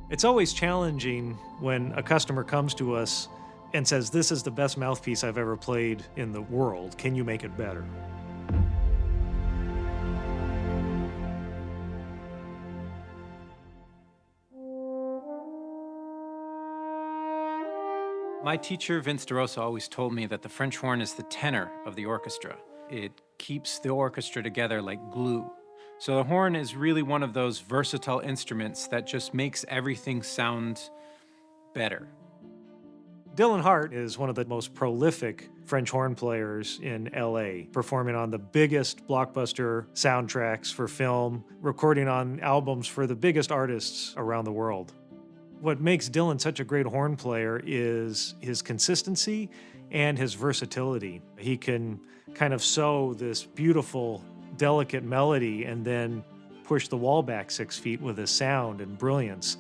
It's always challenging when a customer comes to us and says, "This is the best mouthpiece I've ever played in the world. Can you make it better?" My teacher, Vince DeRosa, always told me that the French horn is the tenor of the orchestra. It keeps the orchestra together like glue. So the horn is really one of those versatile instruments that just makes everything sound better. Dylan Hart is one of the most prolific French horn players in LA, performing on the biggest blockbuster soundtracks for film, recording on albums for the biggest artists around the world. What makes Dylan such a great horn player is his consistency and his versatility. He can kind of sew this beautiful, delicate melody and then push the wall back 6 feet with his sound and brilliance.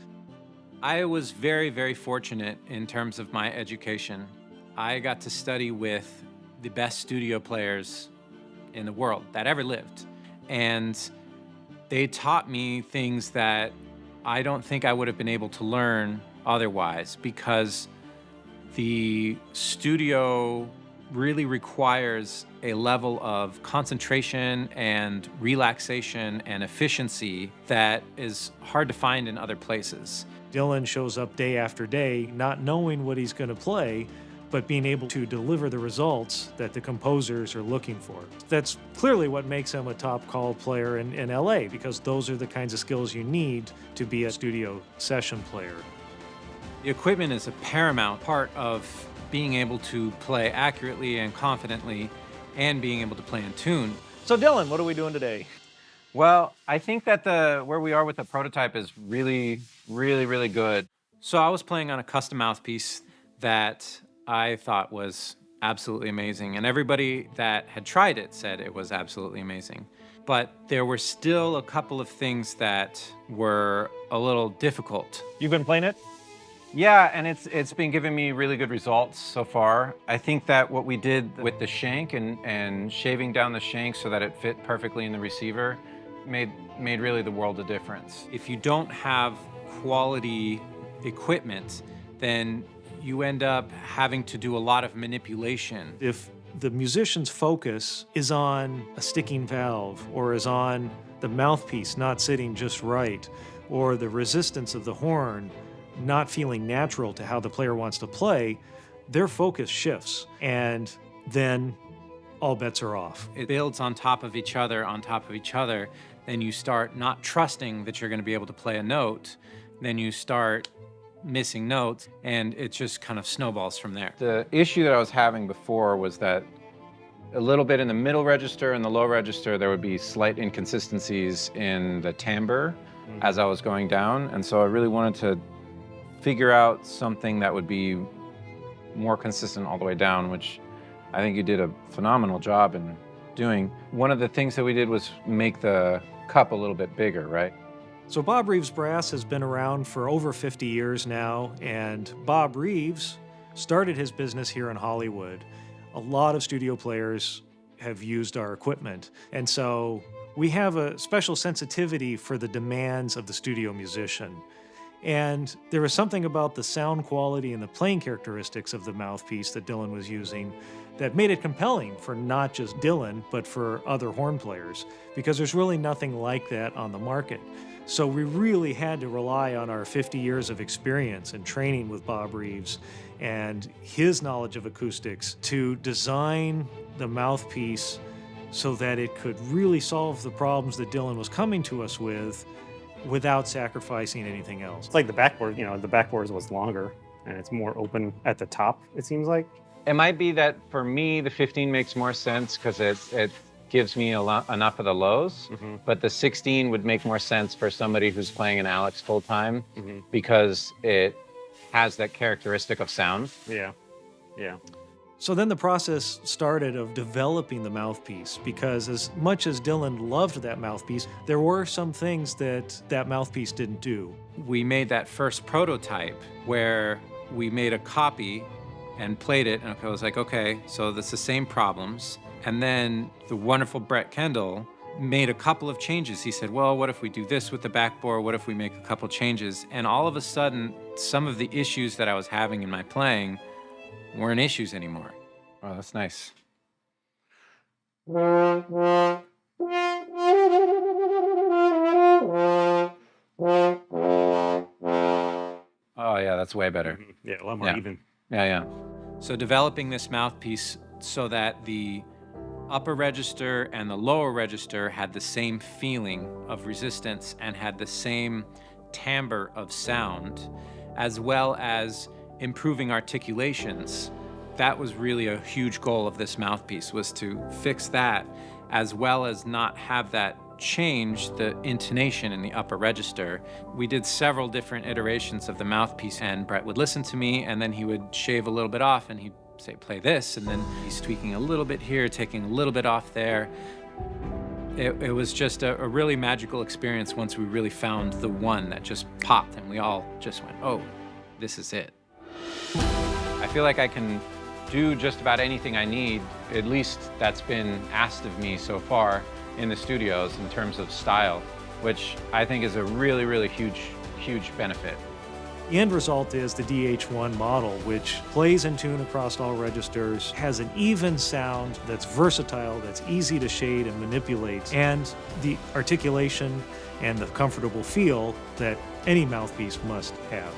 I was very, very fortunate in terms of my education. I got to study with the best studio players in the world that ever lived. And they taught me things that I don't think I would have been able to learn otherwise, because the studio really requires a level of concentration and relaxation and efficiency that is hard to find in other places. Dylan shows up day after day, not knowing what he's going to play, but being able to deliver the results that the composers are looking for. That's clearly what makes him a top call player in LA, because those are the kinds of skills you need to be a studio session player. The equipment is a paramount part of being able to play accurately and confidently and being able to play in tune. So Dylan, what are we doing today? Well, I think that where we are with the prototype is really, really, really good. So I was playing on a custom mouthpiece that I thought was absolutely amazing, and everybody that had tried it said it was absolutely amazing. But there were still a couple of things that were a little difficult. You've been playing it? Yeah, and it's been giving me really good results so far. I think that what we did with the shank and shaving down the shank so that it fit perfectly in the receiver made really the world of difference. If you don't have quality equipment, then you end up having to do a lot of manipulation. If the musician's focus is on a sticking valve, or is on the mouthpiece not sitting just right, or the resistance of the horn not feeling natural to how the player wants to play, their focus shifts, and then all bets are off. It builds on top of each other, then you start not trusting that you're going to be able to play a note, then you start missing notes, and it just kind of snowballs from there. The issue that I was having before was that a little bit in the middle register and the low register, there would be slight inconsistencies in the timbre as I was going down, and so I really wanted to figure out something that would be more consistent all the way down, which I think you did a phenomenal job in doing. One of the things that we did was make the cup a little bit bigger, right? So Bob Reeves Brass has been around for over 50 years now, and Bob Reeves started his business here in Hollywood. A lot of studio players have used our equipment, and so we have a special sensitivity for the demands of the studio musician. And there was something about the sound quality and the playing characteristics of the mouthpiece that Dylan was using that made it compelling for not just Dylan, but for other horn players, because there's really nothing like that on the market. So we really had to rely on our 50 years of experience and training with Bob Reeves and his knowledge of acoustics to design the mouthpiece so that it could really solve the problems that Dylan was coming to us with without sacrificing anything else. It's like the backboard, the backboard was longer and it's more open at the top, it seems like. It might be that for me, the 15 makes more sense because it gives me enough of the lows, but the 16 would make more sense for somebody who's playing an Alex full time because it has that characteristic of sound. Yeah, yeah. So then the process started of developing the mouthpiece, because as much as Dylan loved that mouthpiece, there were some things that mouthpiece didn't do. We made that first prototype where we made a copy and played it, and I was like, okay, so that's the same problems. And then the wonderful Brett Kendall made a couple of changes. He said, well, what if we do this with the backbore? What if we make a couple changes? And all of a sudden, some of the issues that I was having in my playing weren't issues anymore. Oh, that's nice. Oh, yeah, that's way better. Yeah, a lot more even. Yeah. So developing this mouthpiece so that the upper register and the lower register had the same feeling of resistance and had the same timbre of sound, as well as improving articulations. That was really a huge goal of this mouthpiece, was to fix that, as well as not have that change the intonation in the upper register. We did several different iterations of the mouthpiece, and Brett would listen to me, and then he would shave a little bit off, and he'd say, play this, and then he's tweaking a little bit here, taking a little bit off there. It was just a really magical experience once we really found the one that just popped, and we all just went, oh, this is it. I feel like I can do just about anything I need, at least that's been asked of me so far in the studios in terms of style, which I think is a really, really huge benefit. The end result is the DH1 model, which plays in tune across all registers, has an even sound that's versatile, that's easy to shade and manipulate, and the articulation and the comfortable feel that any mouthpiece must have.